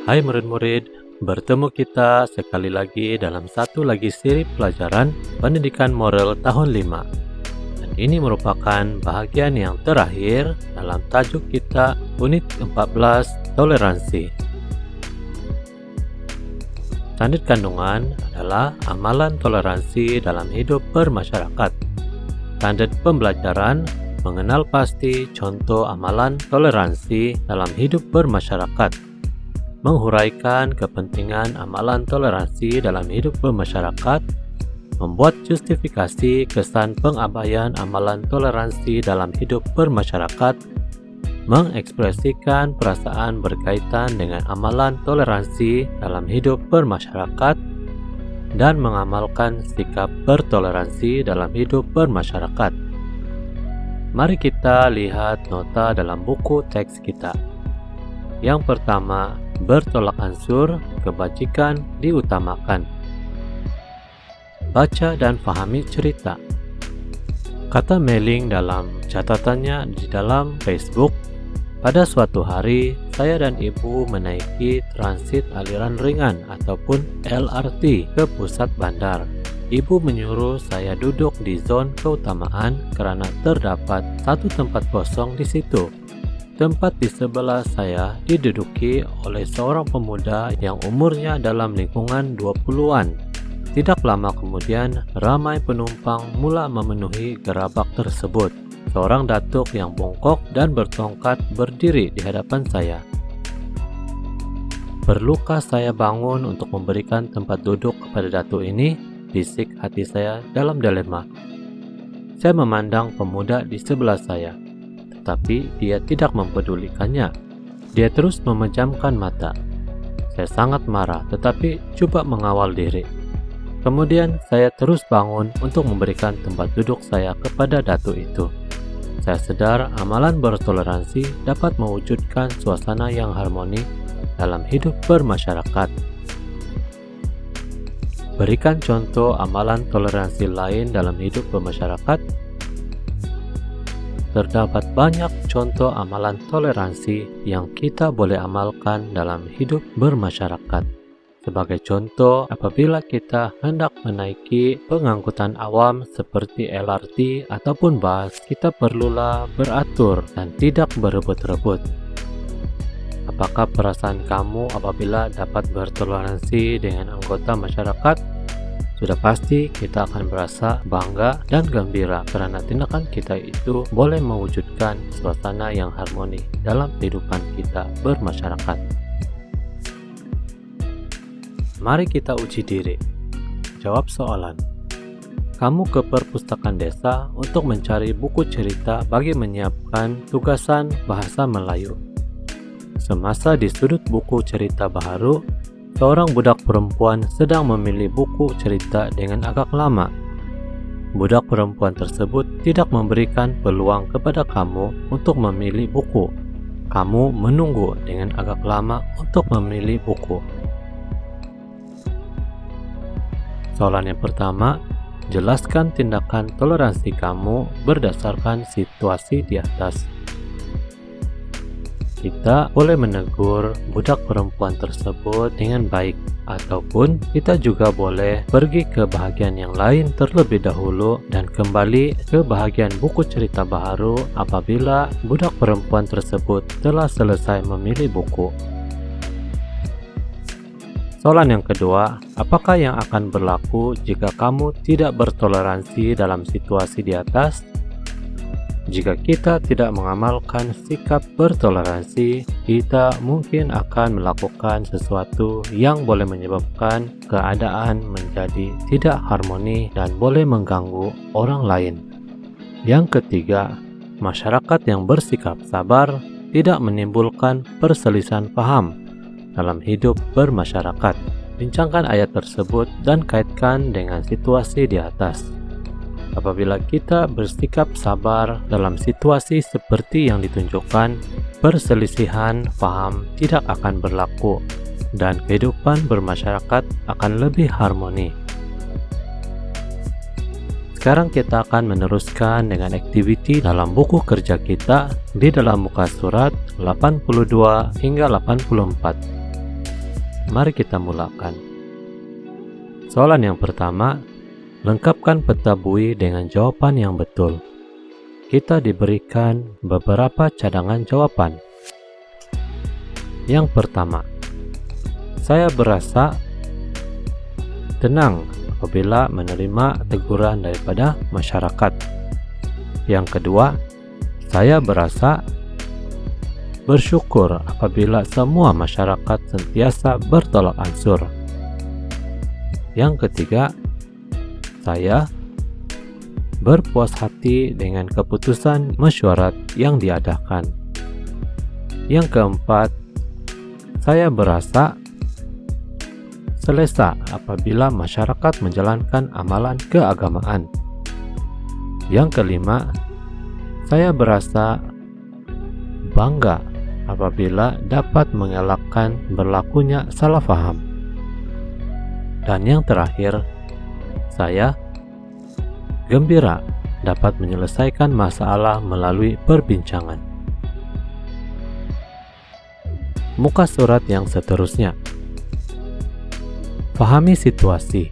Hai murid-murid, bertemu kita sekali lagi dalam satu lagi seri pelajaran Pendidikan Moral tahun 5. Dan ini merupakan bahagian yang terakhir dalam tajuk kita unit 14, Toleransi. Standar kandungan adalah amalan toleransi dalam hidup bermasyarakat. Standar pembelajaran mengenal pasti contoh amalan toleransi dalam hidup bermasyarakat. Menghuraikan kepentingan amalan toleransi dalam hidup bermasyarakat, membuat justifikasi kesan pengabaian amalan toleransi dalam hidup bermasyarakat, mengekspresikan perasaan berkaitan dengan amalan toleransi dalam hidup bermasyarakat, dan mengamalkan sikap bertoleransi dalam hidup bermasyarakat. Mari kita lihat nota dalam buku teks kita. Yang pertama, bertolak ansur, kebajikan diutamakan. Baca dan pahami cerita. Kata Meling dalam catatannya di dalam Facebook, pada suatu hari saya dan ibu menaiki transit aliran ringan ataupun LRT ke pusat bandar. Ibu menyuruh saya duduk di zon keutamaan karena terdapat satu tempat kosong di situ. Tempat di sebelah saya diduduki oleh seorang pemuda yang umurnya dalam lingkungan 20-an. Tidak lama kemudian, ramai penumpang mula memenuhi gerabak tersebut. Seorang datuk yang bongkok dan bertongkat berdiri di hadapan saya. Perlukah saya bangun untuk memberikan tempat duduk kepada datuk ini? Bisik hati saya dalam dilema. Saya memandang pemuda di sebelah saya. Tapi dia tidak mempedulikannya. Dia terus memejamkan mata. Saya sangat marah, tetapi coba mengawal diri. Kemudian saya terus bangun untuk memberikan tempat duduk saya kepada datuk itu. Saya sadar amalan bertoleransi dapat mewujudkan suasana yang harmoni dalam hidup bermasyarakat. Berikan contoh amalan toleransi lain dalam hidup bermasyarakat. Terdapat banyak contoh amalan toleransi yang kita boleh amalkan dalam hidup bermasyarakat. Sebagai contoh, apabila kita hendak menaiki pengangkutan awam seperti LRT ataupun bus, kita perlulah beratur dan tidak berebut-rebut. Apakah perasaan kamu apabila dapat bertoleransi dengan anggota masyarakat? Sudah pasti kita akan merasa bangga dan gembira karena tindakan kita itu boleh mewujudkan suasana yang harmoni dalam kehidupan kita bermasyarakat. Mari kita uji diri. Jawab soalan. Kamu ke perpustakaan desa untuk mencari buku cerita bagi menyiapkan tugasan bahasa Melayu. Semasa di sudut buku cerita baharu, seorang budak perempuan sedang memilih buku cerita dengan agak lama. Budak perempuan tersebut tidak memberikan peluang kepada kamu untuk memilih buku. Kamu menunggu dengan agak lama untuk memilih buku. Soalan yang pertama, jelaskan tindakan toleransi kamu berdasarkan situasi di atas. Kita boleh menegur budak perempuan tersebut dengan baik, ataupun kita juga boleh pergi ke bahagian yang lain terlebih dahulu dan kembali ke bahagian buku cerita baharu apabila budak perempuan tersebut telah selesai memilih buku. Soalan yang kedua, apakah yang akan berlaku jika kamu tidak bertoleransi dalam situasi di atas? Jika kita tidak mengamalkan sikap bertoleransi, kita mungkin akan melakukan sesuatu yang boleh menyebabkan keadaan menjadi tidak harmoni dan boleh mengganggu orang lain. Yang ketiga, masyarakat yang bersikap sabar tidak menimbulkan perselisihan paham dalam hidup bermasyarakat. Bincangkan ayat tersebut dan kaitkan dengan situasi di atas. Apabila kita bersikap sabar dalam situasi seperti yang ditunjukkan, perselisihan paham tidak akan berlaku dan kehidupan bermasyarakat akan lebih harmoni. Sekarang kita akan meneruskan dengan aktiviti dalam buku kerja kita di dalam muka surat 82 hingga 84. Mari kita mulakan. Soalan yang pertama, lengkapkan peta bui dengan jawaban yang betul. Kita diberikan beberapa cadangan jawaban. Yang pertama, saya berasa tenang apabila menerima teguran daripada masyarakat. Yang kedua, saya berasa bersyukur apabila semua masyarakat sentiasa bertolak ansur. Yang ketiga, saya berpuas hati dengan keputusan mesyuarat yang diadakan. Yang keempat, saya berasa selesa apabila masyarakat menjalankan amalan keagamaan. Yang kelima, saya berasa bangga apabila dapat mengelakkan berlakunya salah faham. Dan yang terakhir, saya gembira dapat menyelesaikan masalah melalui perbincangan. Muka surat yang seterusnya. Pahami situasi.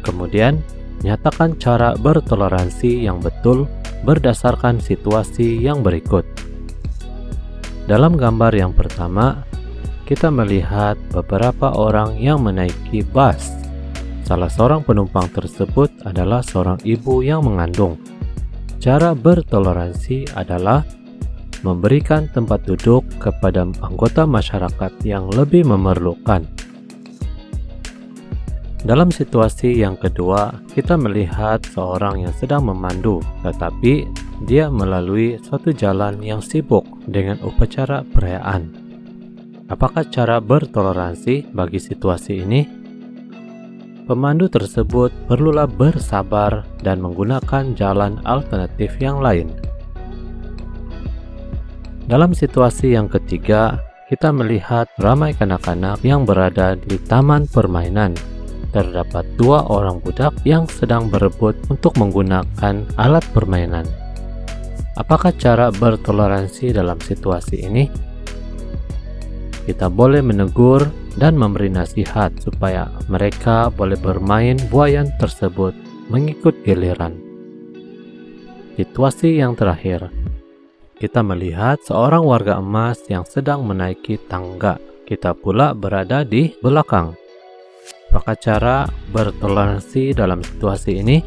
Kemudian, nyatakan cara bertoleransi yang betul berdasarkan situasi yang berikut. Dalam gambar yang pertama, kita melihat beberapa orang yang menaiki bus. Salah seorang penumpang tersebut adalah seorang ibu yang mengandung. Cara bertoleransi adalah memberikan tempat duduk kepada anggota masyarakat yang lebih memerlukan. Dalam situasi yang kedua, kita melihat seorang yang sedang memandu, tetapi dia melalui suatu jalan yang sibuk dengan upacara perayaan. Apakah cara bertoleransi bagi situasi ini? Pemandu tersebut perlulah bersabar dan menggunakan jalan alternatif yang lain. Dalam situasi yang ketiga, kita melihat ramai kanak-kanak yang berada di taman permainan. Terdapat dua orang budak yang sedang berebut untuk menggunakan alat permainan. Apakah cara bertoleransi dalam situasi ini? Kita boleh menegur dan memberi nasihat supaya mereka boleh bermain buayan tersebut mengikut giliran. Situasi yang terakhir, kita melihat seorang warga emas yang sedang menaiki tangga. Kita pula berada di belakang. Apakah cara bertoleransi dalam situasi ini?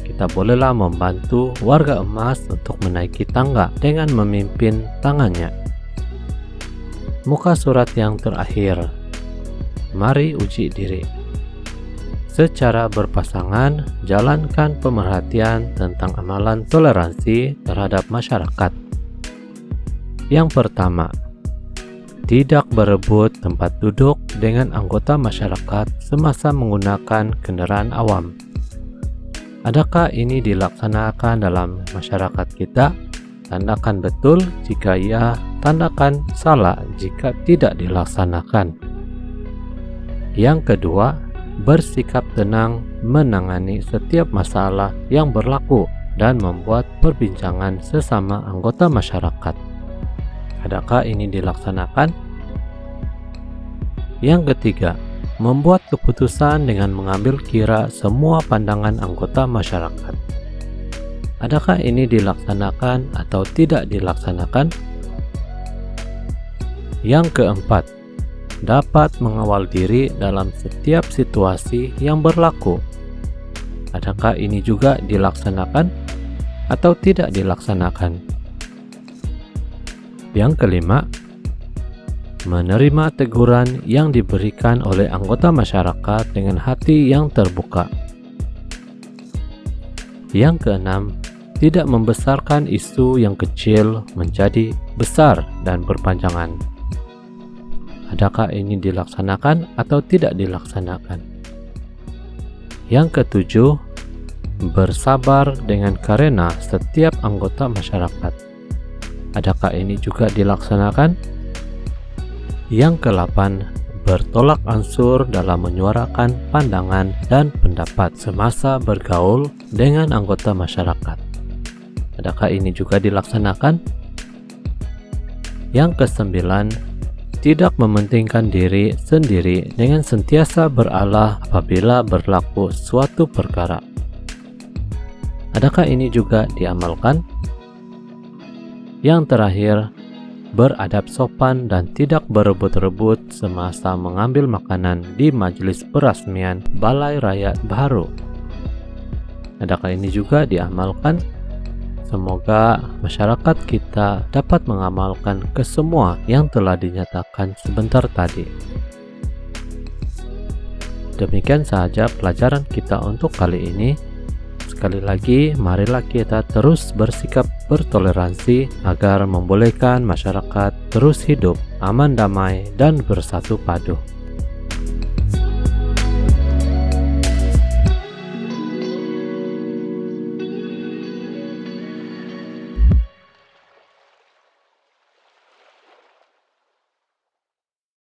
Kita bolehlah membantu warga emas untuk menaiki tangga dengan memimpin tangannya. Muka surat yang terakhir. Mari uji diri. Secara berpasangan, jalankan pemerhatian tentang amalan toleransi terhadap masyarakat. Yang pertama, tidak berebut tempat duduk dengan anggota masyarakat semasa menggunakan kendaraan awam. Adakah ini dilaksanakan dalam masyarakat kita? Tandakan betul jika ya, tandakan salah jika tidak dilaksanakan. Yang kedua, bersikap tenang menangani setiap masalah yang berlaku dan membuat perbincangan sesama anggota masyarakat. Adakah ini dilaksanakan? Yang ketiga, membuat keputusan dengan mengambil kira semua pandangan anggota masyarakat. Adakah ini dilaksanakan atau tidak dilaksanakan? Yang keempat, dapat mengawal diri dalam setiap situasi yang berlaku. Adakah ini juga dilaksanakan atau tidak dilaksanakan? Yang kelima, menerima teguran yang diberikan oleh anggota masyarakat dengan hati yang terbuka. Yang keenam, tidak membesarkan isu yang kecil menjadi besar dan berpanjangan. Adakah ini dilaksanakan atau tidak dilaksanakan? Yang ketujuh, bersabar dengan karena setiap anggota masyarakat. Adakah ini juga dilaksanakan? Yang ke-8, bertolak ansur dalam menyuarakan pandangan dan pendapat semasa bergaul dengan anggota masyarakat. Adakah ini juga dilaksanakan? Yang ke-9, tidak mementingkan diri sendiri dengan sentiasa beralah apabila berlaku suatu perkara. Adakah ini juga diamalkan? Yang terakhir, beradab sopan dan tidak berebut-rebut semasa mengambil makanan di majelis peresmian Balai Raya baru. Adakah ini juga diamalkan? Semoga masyarakat kita dapat mengamalkan kesemua yang telah dinyatakan sebentar tadi. Demikian saja pelajaran kita untuk kali ini. Sekali lagi, marilah kita terus bersikap bertoleransi agar membolehkan masyarakat terus hidup aman, damai, dan bersatu padu.